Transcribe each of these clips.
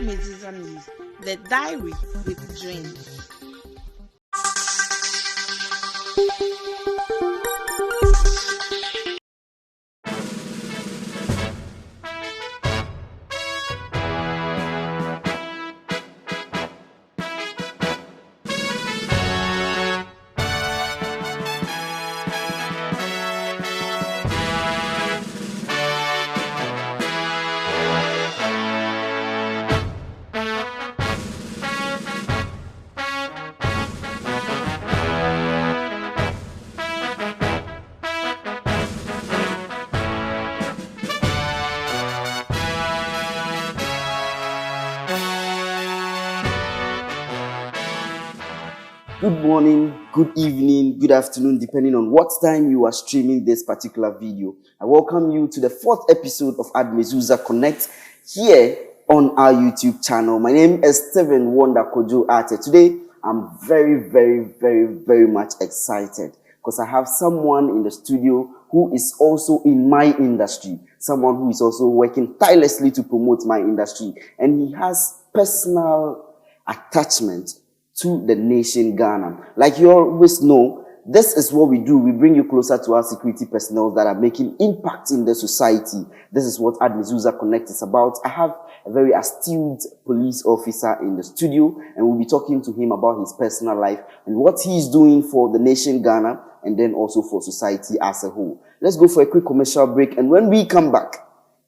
Admezuzah News, the diary with dreams. Good morning, good evening, good afternoon, depending on what time you are streaming this particular video. I welcome you to the 4th episode of Admezuzah Connect here on our YouTube channel. My name is Stephen Wonder Kojo Ate. Today, I'm very much excited because I have someone in the studio who is also in my industry, someone who is also working tirelessly to promote my industry, and he has personal attachment to the nation Ghana. Like you always know, this is what we do. We bring you closer to our security personnel that are making impact in the society. This is what Admezuzah Connect is about. I have a very astute police officer in the studio, and we'll be talking to him about his personal life and what he's doing for the nation Ghana and then also for society as a whole. Let's go for a quick commercial break, and when we come back,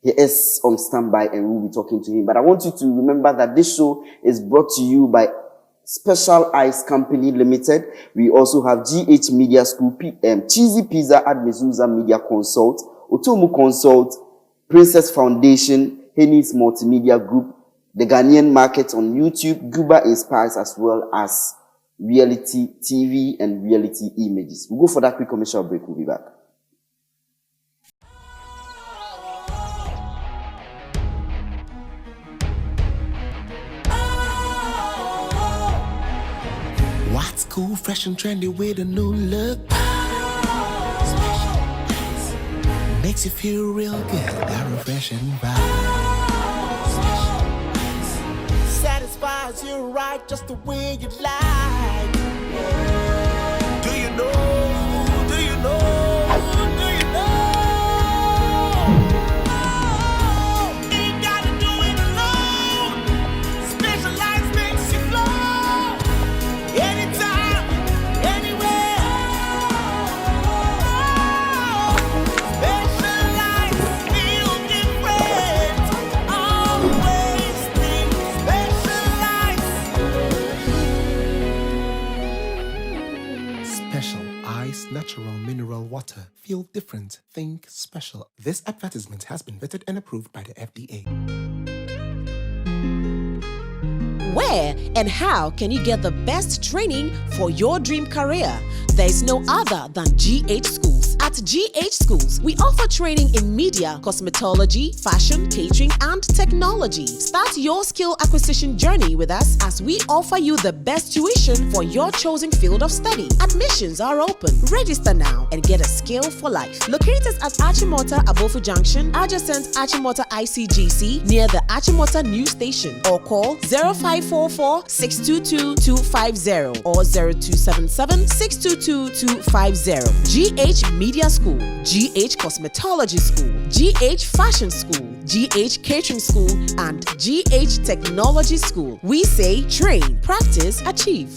he is on standby and we'll be talking to him. But I want you to remember that this show is brought to you by Special Ice Company Limited. We also have GH Media School, Cheesy Pizza, Admezuzah Media Consult, Otomu Consult, Princess Foundation, Henny's Multimedia Group, the Ghanaian Market on YouTube, Guba Inspires, as well as Reality TV and Reality Images. We'll go for that quick commercial break. We'll be back. What's cool, fresh and trendy with a new look? Makes you feel real good, that refreshing vibe. Satisfies you right just the way you like. Do you know? Do you know? Do you know? Ain't gotta do it alone. Specialized makes you glow. Anytime, anywhere. Specialized, feel different. Always think specialized. Special Ice Natural Mineral Water. Feel different. Think special. This advertisement has been vetted and approved by the FDA. Where and how can you get the best training for your dream career? There is no other than GH Schools. At GH Schools, we offer training in media, cosmetology, fashion, catering, and technology. Start your skill acquisition journey with us as we offer you the best tuition for your chosen field of study. Admissions are open. Register now and get a skill for life. Located at Achimota Abofu Junction, adjacent Achimota ICGC, near the Achimota News Station, or call 0544-622-250 or 0277-622-250. GH Media School, GH Cosmetology School, GH Fashion School, GH Catering School, and GH Technology School. We say train, practice, achieve.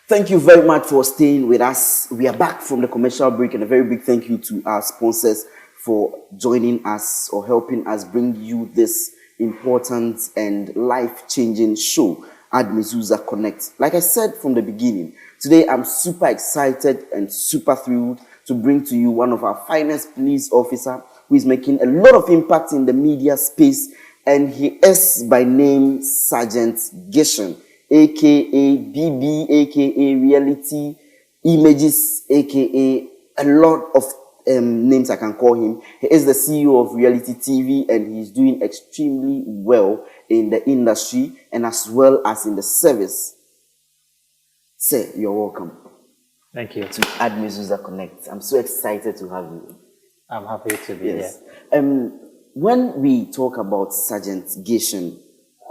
Thank you very much for staying with us. We are back from the commercial break, and a very big thank you to our sponsors for joining us or helping us bring you this important and life-changing show, Admezuzah Connect. Like I said from the beginning, today I'm super excited and super thrilled to bring to you one of our finest police officers who is making a lot of impact in the media space, and he is by name Sergeant Gishan, aka BB, aka Reality Images, aka a lot of names I can call him. He is the CEO of Reality TV, and he's doing extremely well in the industry and as well as in the service. Sir, you're welcome. Thank you. To Admezuzah Connect. I'm so excited to have you. I'm happy to be Yes. here. When we talk about Sergeant Gation,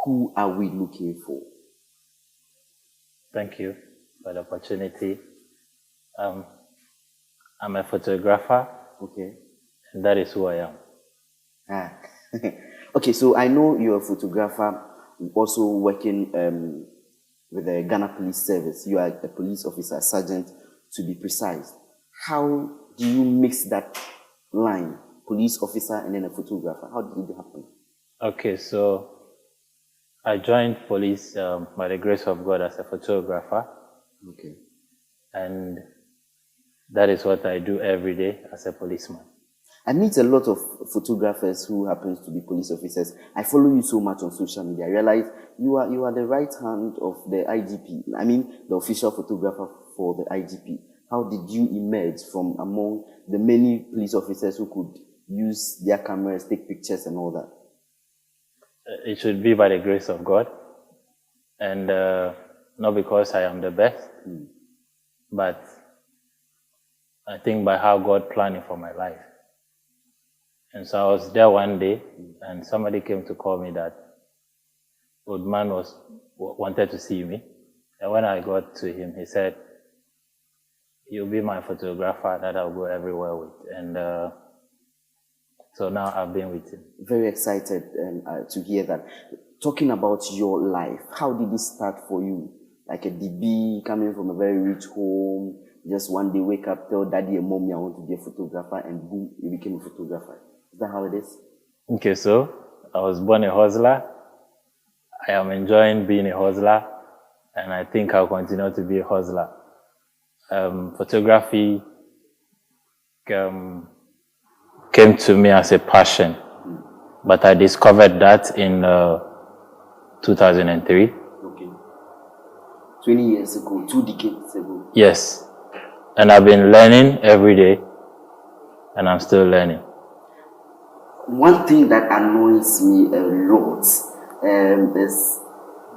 who are we looking for? Thank you for the opportunity. I'm a photographer, Okay. and that is who I am. Ah. Okay, so I know you're a photographer, also working with the Ghana Police Service. You are a police officer, sergeant, to be precise. How do you mix that line, police officer and then a photographer? How did it happen? Okay, so I joined police by the grace of God as a photographer, Okay. and that is what I do every day as a policeman. I meet a lot of photographers who happens to be police officers. I follow you so much on social media. I realize you are the right hand of the IGP. I mean, the official photographer for the IGP. How did you emerge from among the many police officers who could use their cameras, take pictures and all that? It should be by the grace of God, and not because I am the best, but I think by how God planned it for my life. And so I was there one day, and somebody came to call me that old man wanted to see me. And when I got to him, he said, "You'll be my photographer that I'll go everywhere with." And so now I've been with him. Very excited to hear that. Talking about your life, how did it start for you? Like a DB coming from a very rich home, just one day wake up, tell daddy and mommy I want to be a photographer, and boom, you became a photographer. Is that how it is? Okay, so I was born a hustler. I am enjoying being a hustler, and I think I'll continue to be a hustler. Photography came to me as a passion, but I discovered that in 2003. Okay. 20 years ago, 2 decades ago. Yes, and I've been learning every day, and I'm still learning. One thing that annoys me a lot is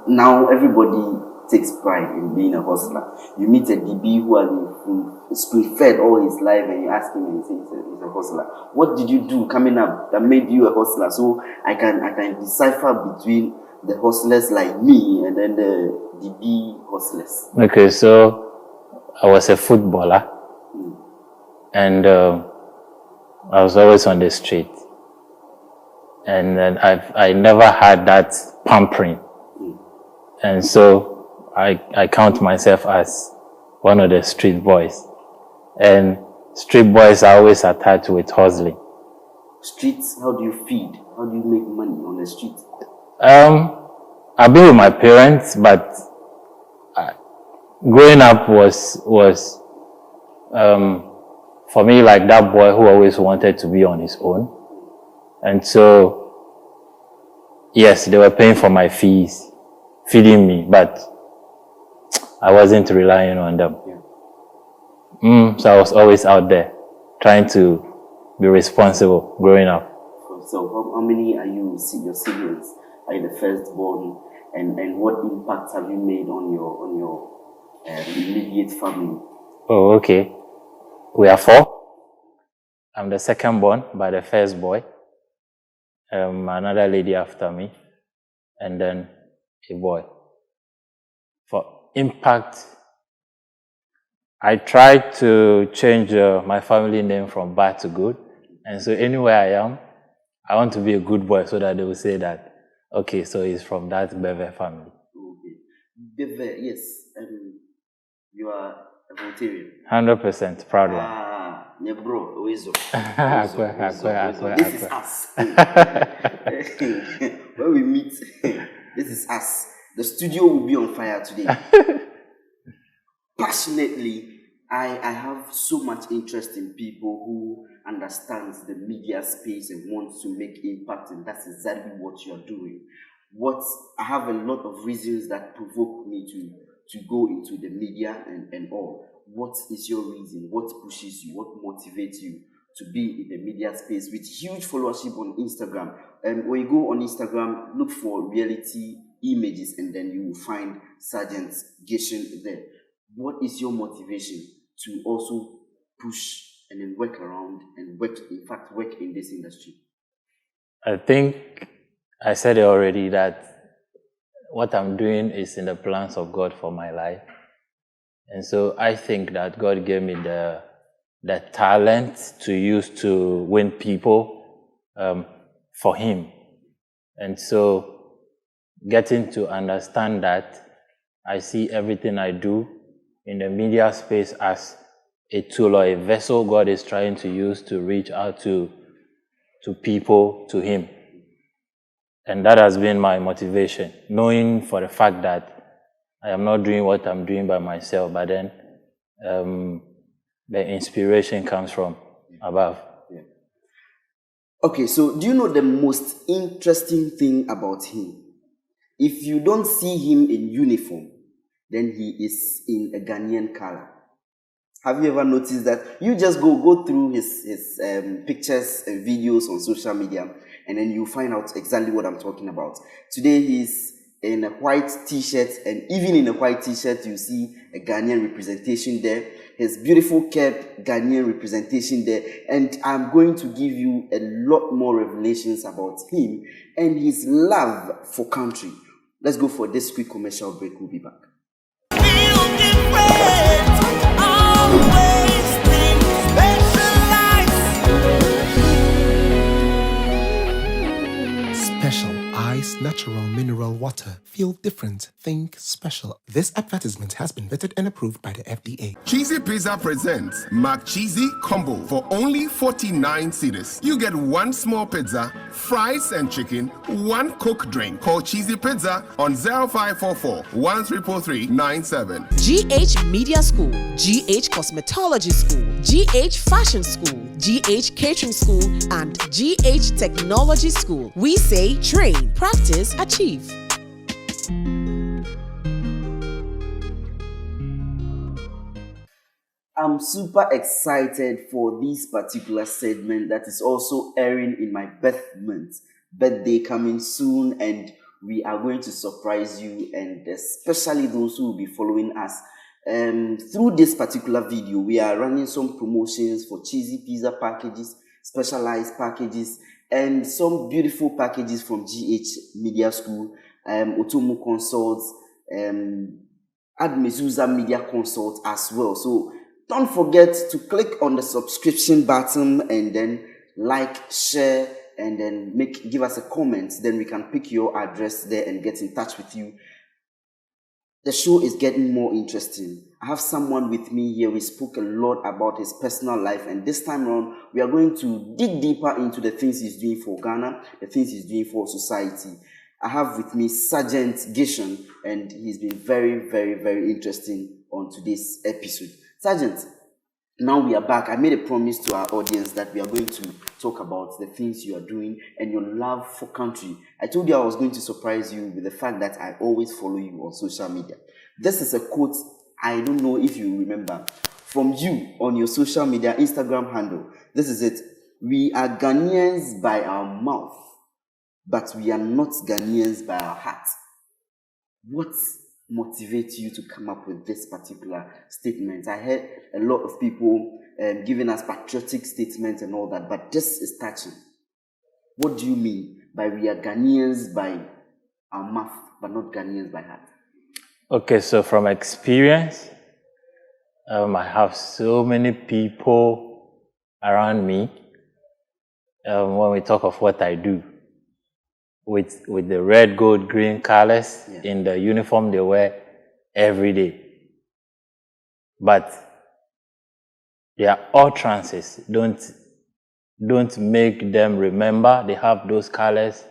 now everybody takes pride in being a hustler. You meet a DB who has been spoon-fed all his life, and you ask him and he says he's a hustler. What did you do coming up that made you a hustler? So I can decipher between the hustlers like me and then the DB hustlers. Okay, so I was a footballer, and I was always on the street. And then I never had that pampering. And so I count myself as one of the street boys. And street boys are always attached with hustling. Streets, how do you feed? How do you make money on the street? I've been with my parents, but growing up was for me like that boy who always wanted to be on his own. And so, yes, they were paying for my fees, feeding me, but I wasn't relying on them. So I was always out there trying to be responsible growing up. So how many are you, your siblings? Are you the firstborn? And what impact have you made on your immediate family? Oh, okay. We are 4. I'm the second born by the first boy. Another lady after me, and then a boy. For impact, I tried to change my family name from bad to good, and so anywhere I am, I want to be a good boy so that they will say that, okay, so he's from that Beve family. Okay. Beve, yes, you are a Voltarian. 100% proud one. Yeah, bro, Oizo. This is us. When we meet, this is us. The studio will be on fire today. Passionately, I have so much interest in people who understand the media space and want to make impact, and that's exactly what you're doing. I have a lot of reasons that provoke me to go into the media and all. What is your reason? What pushes you? What motivates you to be in the media space with huge followership on Instagram? When you go on Instagram, look for reality images, and then you will find Sergeant Gation there. What is your motivation to also push and then work around and work in this industry? I think I said it already that what I'm doing is in the plans of God for my life. And so I think that God gave me the talent to use to win people for Him. And so getting to understand that, I see everything I do in the media space as a tool or a vessel God is trying to use to reach out to people, to Him. And that has been my motivation, knowing for the fact that I am not doing what I'm doing by myself, but then the inspiration comes from above. Yeah. Okay, so do you know the most interesting thing about him? If you don't see him in uniform, then he is in a Ghanaian color. Have you ever noticed that? You just go through his pictures and videos on social media, and then you find out exactly what I'm talking about. Today he's in a white t-shirt, and even in a white t-shirt you see a Ghanaian representation there. His beautiful cap, Ghanaian representation there. And I'm going to give you a lot more revelations about him and his love for country. Let's go for this quick commercial break. We'll be back. Special Ice Natural Mineral Water. Feel different. Think special. This advertisement has been vetted and approved by the FDA. Cheesy Pizza presents Mac Cheesy Combo for only 49 cedis. You get one small pizza, fries and chicken, one Coke drink. Call Cheesy Pizza on 0544 133397. GH Media School, GH Cosmetology School, GH Fashion School, GH Catering School, and GH Technology School. We say train, practice, achieve. I'm super excited for this particular segment that is also airing in my birthday coming soon, and we are going to surprise you, and especially those who will be following us. Through this particular video, we are running some promotions for cheesy pizza packages, specialized packages, and some beautiful packages from GH Media School, Otomo Consults, Admezuzah Media Consult as well. So don't forget to click on the subscription button and then like, share, and then give us a comment. Then we can pick your address there and get in touch with you. The show is getting more interesting. I have someone with me here. We spoke a lot about his personal life, and this time around, we are going to dig deeper into the things he's doing for Ghana, the things he's doing for society. I have with me Sergeant Gishon, and he's been very, very, very interesting on today's episode. Sergeant, now we are back. I made a promise to our audience that we are going to talk about the things you are doing and your love for country. I told you I was going to surprise you with the fact that I always follow you on social media. This is a quote, I don't know if you remember, from you on your social media Instagram handle. This is it. We are Ghanaians by our mouth, but we are not Ghanaians by our heart. What motivates you to come up with this particular statement? I heard a lot of people giving us patriotic statements and all that, but this is touching. What do you mean by we are Ghanaians by our mouth, but not Ghanaians by heart? Okay, so from experience, I have so many people around me when we talk of what I do. With the red, gold, green colors in the uniform they wear every day. But their utterances don't make them remember they have those colors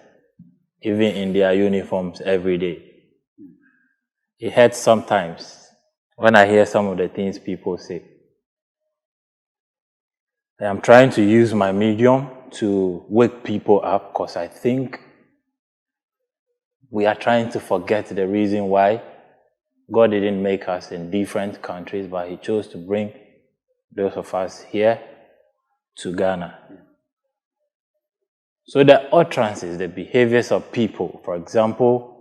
even in their uniforms every day. It hurts sometimes when I hear some of the things people say. I'm trying to use my medium to wake people up, because I think we are trying to forget the reason why God didn't make us in different countries, but He chose to bring those of us here to Ghana. So the utterances, the behaviors of people, for example,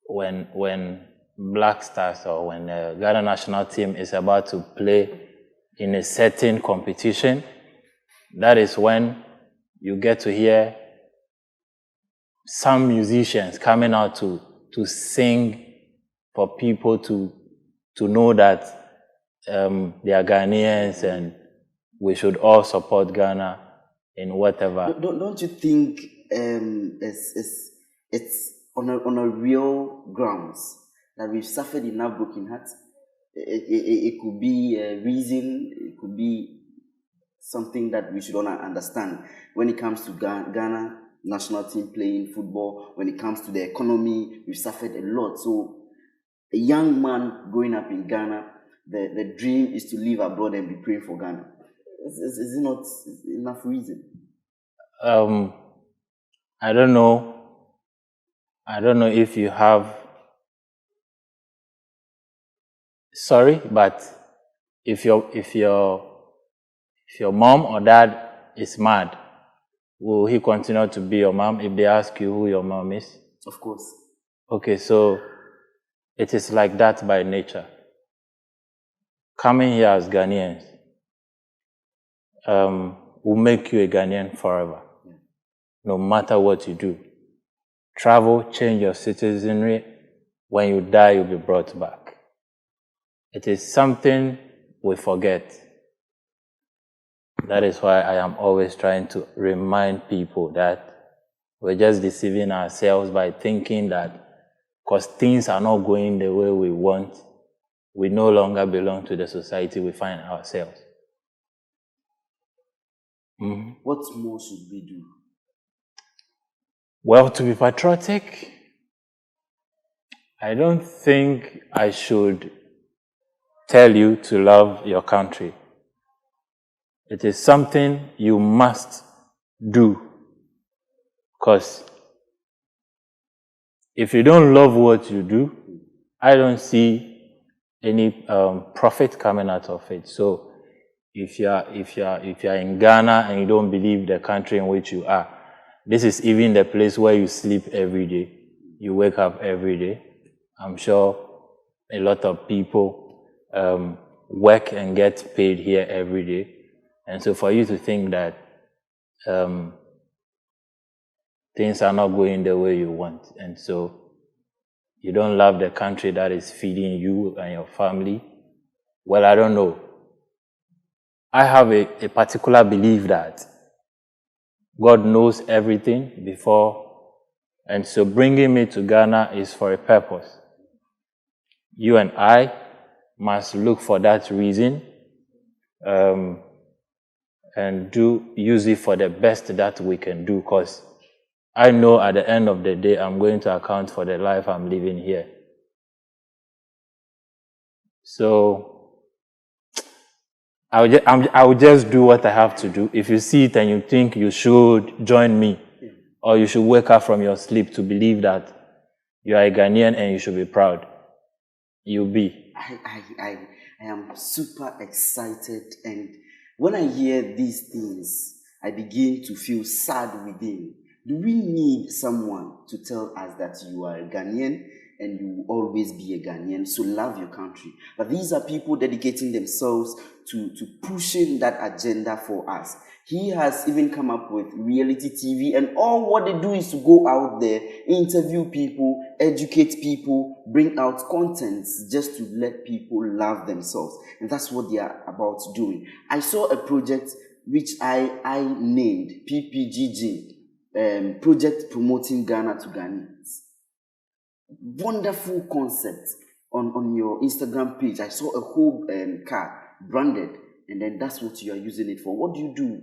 when Black Stars or when the Ghana national team is about to play in a certain competition, that is when you get to hear some musicians coming out to sing for people to know that they are Ghanaians and we should all support Ghana in whatever. Don't you think it's on a real grounds that we've suffered enough broken hearts? It could be a reason, it could be something that we should all understand when it comes to Ghana national team playing football. When it comes to the economy, we've suffered a lot. So a young man growing up in Ghana, the dream is to live abroad and be praying for Ghana. Is it not enough reason? I don't know. I don't know if you have. Sorry, but if your mom or dad is mad, will he continue to be your mom if they ask you who your mom is? Of course. Okay, so it is like that by nature. Coming here as Ghanaians will make you a Ghanaian forever, no matter what you do. Travel, change your citizenry. When you die, you'll be brought back. It is something we forget. That is why I am always trying to remind people that we're just deceiving ourselves by thinking that because things are not going the way we want, we no longer belong to the society we find ourselves. Mm-hmm. What more should we do? Well, to be patriotic, I don't think I should tell you to love your country. It is something you must do. Because if you don't love what you do, I don't see any profit coming out of it. So if you are in Ghana and you don't believe the country in which you are, this is even the place where you sleep every day. You wake up every day. I'm sure a lot of people work and get paid here every day. And so for you to think that things are not going the way you want, and so you don't love the country that is feeding you and your family, well, I don't know. I have a particular belief that God knows everything before, and so bringing me to Ghana is for a purpose. You and I must look for that reason and use it for the best that we can do, because I know at the end of the day I'm going to account for the life I'm living here. So I will just do what I have to do. If you see it and you think you should join me, or you should wake up from your sleep to believe that you are a Ghanaian and you should be proud, you'll be. I am super excited, and when I hear these things, I begin to feel sad within. Do we need someone to tell us that you are a Ghanaian and you will always be a Ghanaian, so love your country? But these are people dedicating themselves to pushing that agenda for us. He has even come up with reality TV, and all what they do is to go out there, interview people, educate people, bring out contents just to let people love themselves. And that's what they are about doing. I saw a project which I named PPGG, Project Promoting Ghana to Ghanaians. Wonderful concept. On your Instagram page, I saw a whole car branded, and then that's what you are using it for. What do you do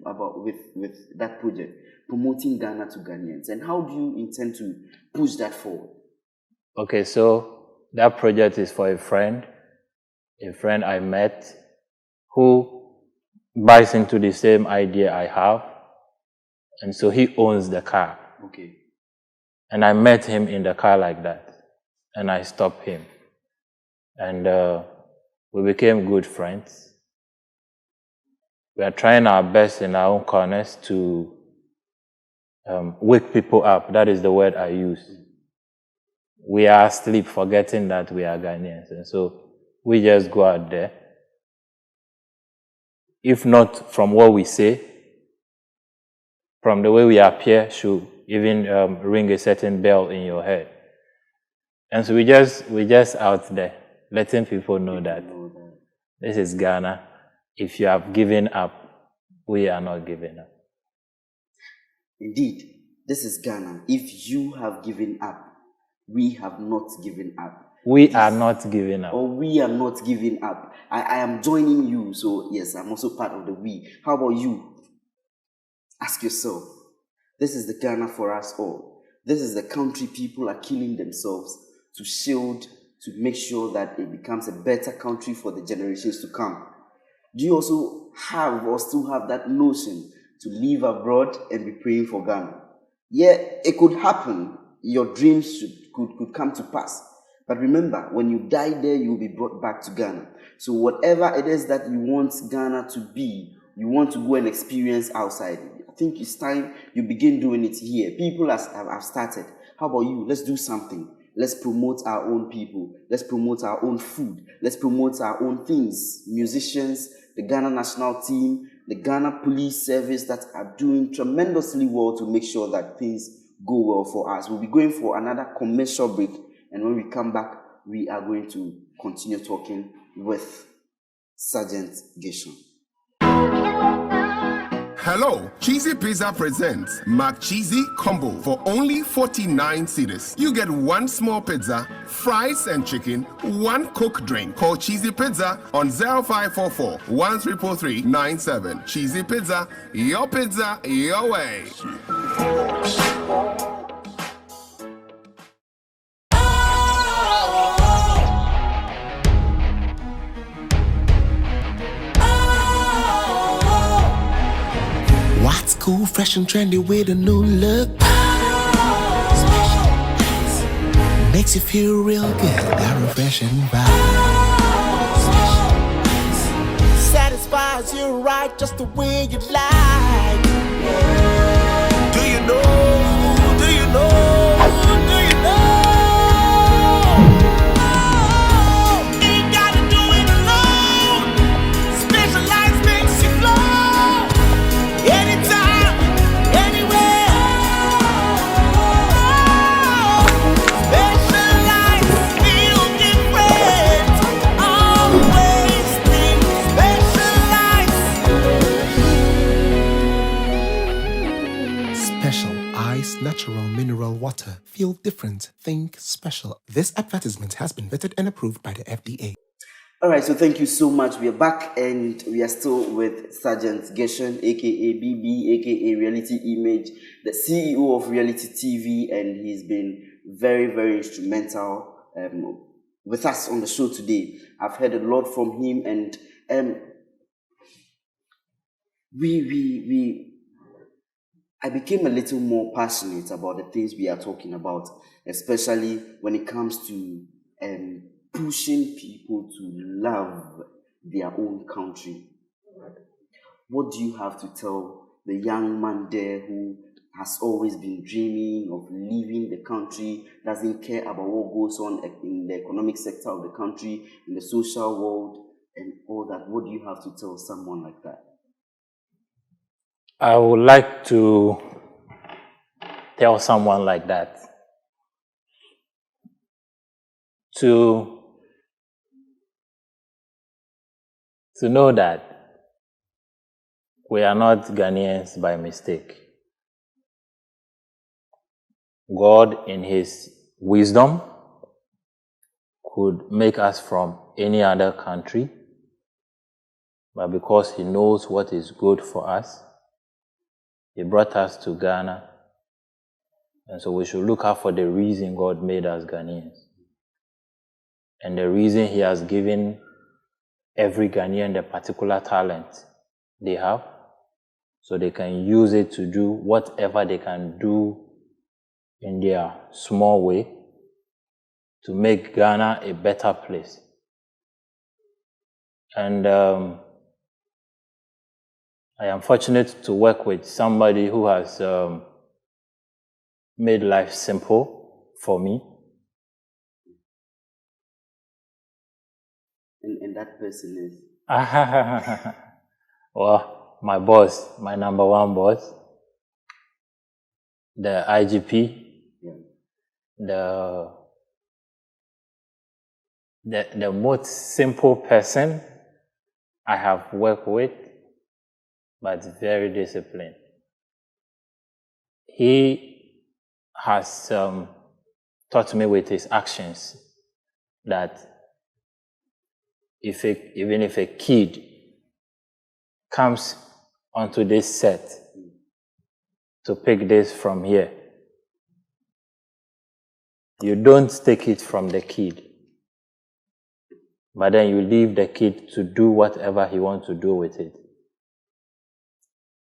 with that project, promoting Ghana to Ghanaians, and how do you intend to push that forward? Okay, so that project is for a friend I met who buys into the same idea I have, and so he owns the car. Okay. And I met him in the car like that, and I stopped him, and we became good friends. We are trying our best in our own corners to wake people up. That is the word I use. We are asleep, forgetting that we are Ghanaians. And so we just go out there if not from what we say, from the way we appear, should even ring a certain bell in your head. And so we just out there letting people know that this is Ghana. If you have given up, we are not giving up. Indeed, this is Ghana. If you have given up, we have not given up. We are not giving up. Or we are not giving up. I am joining you. So yes, I'm also part of the we. How about you? Ask yourself. This is the Ghana for us all. This is the country people are killing themselves to shield, to make sure that it becomes a better country for the generations to come. Do you also have or still have that notion to live abroad and be praying for Ghana? Yeah, it could happen. Your dreams could come to pass. But remember, when you die there, you will be brought back to Ghana. So whatever it is that you want Ghana to be, you want to go and experience outside. I think it's time you begin doing it here. People have started. How about you? Let's do something. Let's promote our own people. Let's promote our own food. Let's promote our own things. Musicians, the Ghana national team, the Ghana police service that are doing tremendously well to make sure that things go well for us. We'll be going for another commercial break. And when we come back, we are going to continue talking with Sergeant Gershon. Hello, Cheesy Pizza presents McCheesy Combo for only 49 cedis. You get one small pizza, fries and chicken, one Coke drink. Call Cheesy Pizza on 0544 133397. Cheesy Pizza, your way. What's cool, fresh and trendy with a new look? Makes you feel real good, that refreshing vibe. Satisfies you right just the way you like. Do you know? Do you know? Do you know? Ain't gotta do it alone. Specialized makes you glow. Anytime, anywhere. Specialized, feel different. Always think specialized. Special Ice Natural Mineral Water. Feel different. Think special. This advertisement has been vetted and approved by the FDA. All right, so thank you so much. We are back and we are still with Sergeant Gershon, aka BB, aka Reality Image, the CEO of Reality TV, and he's been very, very instrumental with us on the show today. I've heard a lot from him, and I became a little more passionate about the things we are talking about, especially when it comes to pushing people to love their own country. What do you have to tell the young man there who has always been dreaming of leaving the country, doesn't care about what goes on in the economic sector of the country, in the social world, and all that? What do you have to tell someone like that? I would like to tell someone like that to know that we are not Ghanaians by mistake. God, in His wisdom, could make us from any other country, but because He knows what is good for us, He brought us to Ghana. And so we should look out for the reason God made us Ghanaians. And the reason He has given every Ghanaian the particular talent they have, so they can use it to do whatever they can do in their small way to make Ghana a better place. And I am fortunate to work with somebody who has made life simple for me. And that person is? Well, my boss, my number one boss, the IGP, the most simple person I have worked with, but very disciplined. He has taught me with his actions that even if a kid comes onto this set to pick this from here, you don't take it from the kid, but then you leave the kid to do whatever he wants to do with it.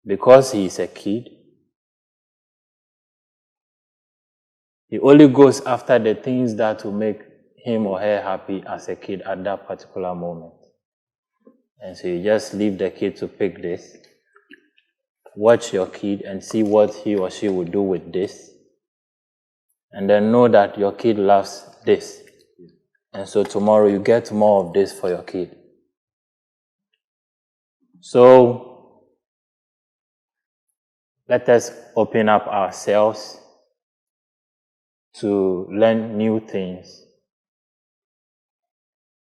Because he is a kid, he only goes after the things that will make him or her happy as a kid at that particular moment. And so you just leave the kid to pick this, watch your kid and see what he or she will do with this, and then know that your kid loves this. And so tomorrow you get more of this for your kid. So let us open up ourselves to learn new things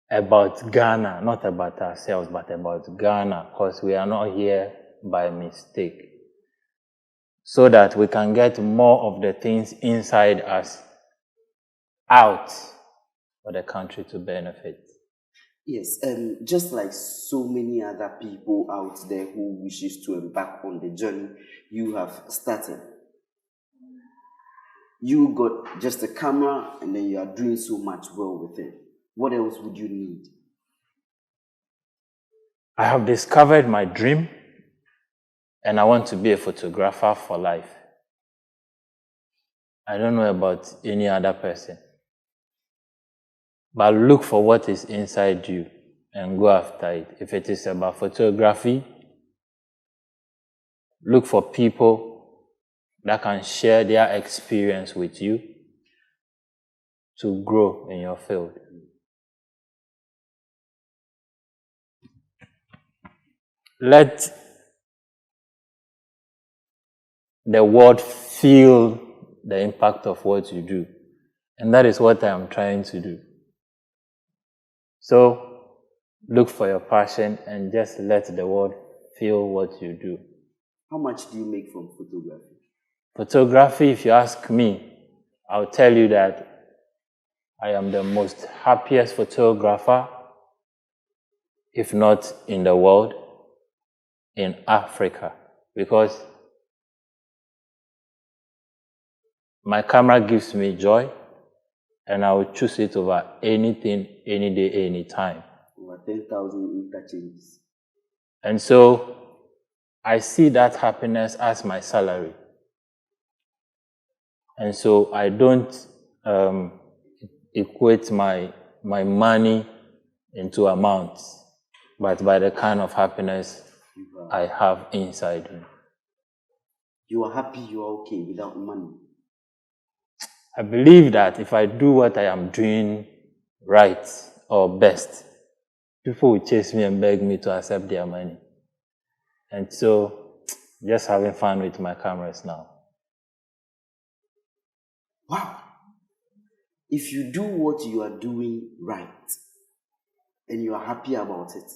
about Ghana, not about ourselves, but about Ghana, because we are not here by mistake. So that we can get more of the things inside us out for the country to benefit. Yes, just like so many other people out there who wishes to embark on the journey you have started. You got just a camera and then you are doing so much well with it. What else would you need? I have discovered my dream and I want to be a photographer for life. I don't know about any other person. But look for what is inside you and go after it. If it is about photography, look for people that can share their experience with you to grow in your field. Let the world feel the impact of what you do. And that is what I am trying to do. So, look for your passion and just let the world feel what you do. How much do you make from photography? Photography, if you ask me, I'll tell you that I am the most happiest photographer, if not in the world, in Africa. Because my camera gives me joy, and I will choose it over anything, any day, any time. Over 10,000 interchanges. And so, I see that happiness as my salary. And so, I don't equate my money into amounts, but by the kind of happiness I have inside me. You are happy, you are okay without money. I believe that if I do what I am doing right or best, people will chase me and beg me to accept their money. And so, just having fun with my cameras now. Wow. If you do what you are doing right and you are happy about it,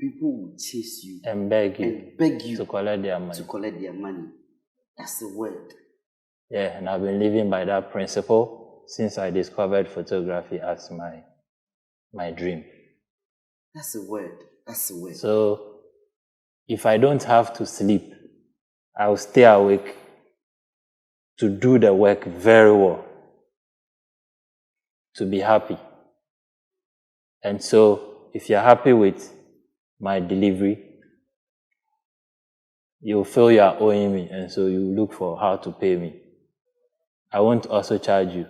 people will chase you And beg you to collect their money. To collect their money. That's the word. Yeah, and I've been living by that principle since I discovered photography as my dream. That's the word. That's the word. So, if I don't have to sleep, I will stay awake to do the work very well, to be happy. And so, if you're happy with my delivery, you'll feel you are owing me, and so you look for how to pay me. I won't also charge you.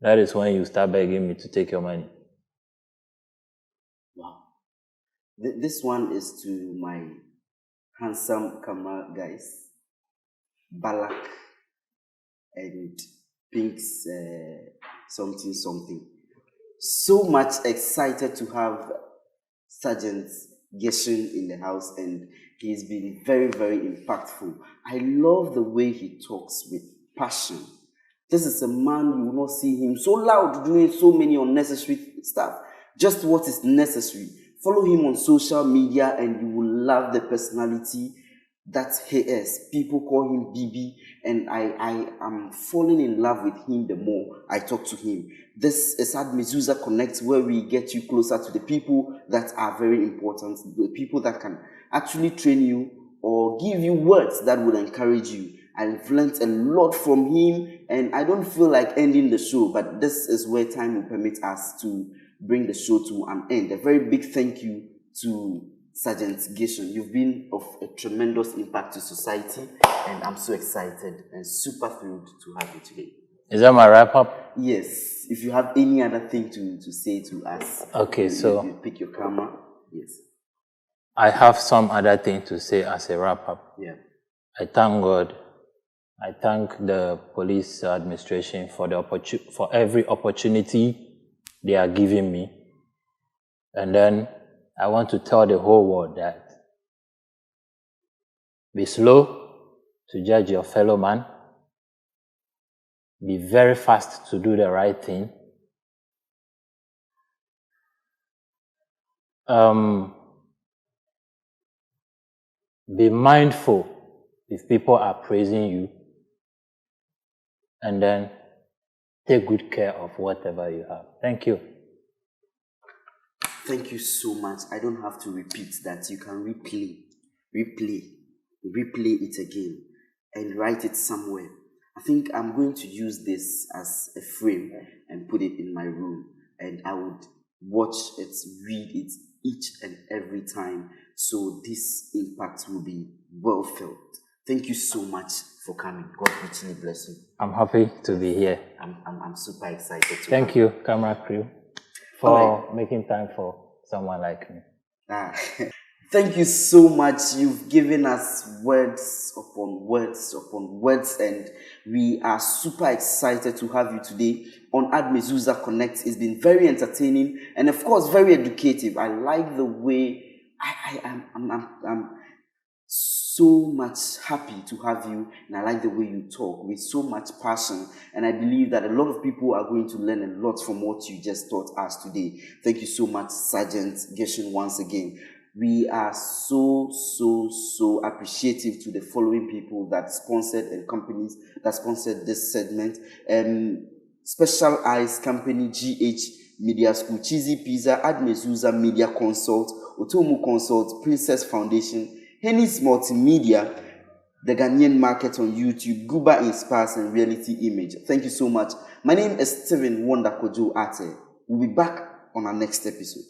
That is when you start begging me to take your money. Wow. This one is to my handsome camera guys, Balak and Pink's something. So much excited to have Sergeant Gershon in the house, and he's been very, very impactful. I love the way he talks with passion. This is a man, you will not see him so loud doing so many unnecessary stuff. Just what is necessary. Follow him on social media and you will love the personality that he is. People call him BB, and I am falling in love with him the more I talk to him. This is Admezuzah Connect, where we get you closer to the people that are very important, the people that can actually train you or give you words that will encourage you. I've learned a lot from him, and I don't feel like ending the show, but this is where time will permit us to bring the show to an end. A very big thank you to Sergeant Gershon. You've been of a tremendous impact to society, and I'm so excited and super thrilled to have you today. Is that my wrap-up? Yes. If you have any other thing to say to us. Okay, so you pick your camera. Yes. I have some other thing to say as a wrap-up. Yeah. I thank God. I thank the police administration for for every opportunity they are giving me. And then I want to tell the whole world that be slow to judge your fellow man. Be very fast to do the right thing. Be mindful if people are praising you. And then take good care of whatever you have. Thank you. Thank you so much. I don't have to repeat that. You can replay it again, and write it somewhere. I think I'm going to use this as a frame and put it in my room, and I would watch it, read it each and every time, so this impact will be well felt. Thank you so much for coming. God richly bless you. I'm happy to be here. I'm super excited. Thank you, camera crew, for making time for someone like me. Thank you so much. You've given us words upon words upon words, and we are super excited to have you today on Admezuzah Connect. It's been very entertaining and, of course, very educative. I like the way I'm so much happy to have you, and I like the way you talk with so much passion, and I believe that a lot of people are going to learn a lot from what you just taught us today. Thank you so much, Sergeant Gershon, once again. We are so appreciative to the following people that sponsored and companies that sponsored this segment. Special Eyes Company, GH Media School, Cheesy Pizza, Admezuzah Media Consult, Otomu Consult, Princess Foundation, Henny's Multimedia, the Ghanaian Market on YouTube, Guba Inspires, and Reality Image. Thank you so much. My name is Steven Wonderkojo Ate. We'll be back on our next episode.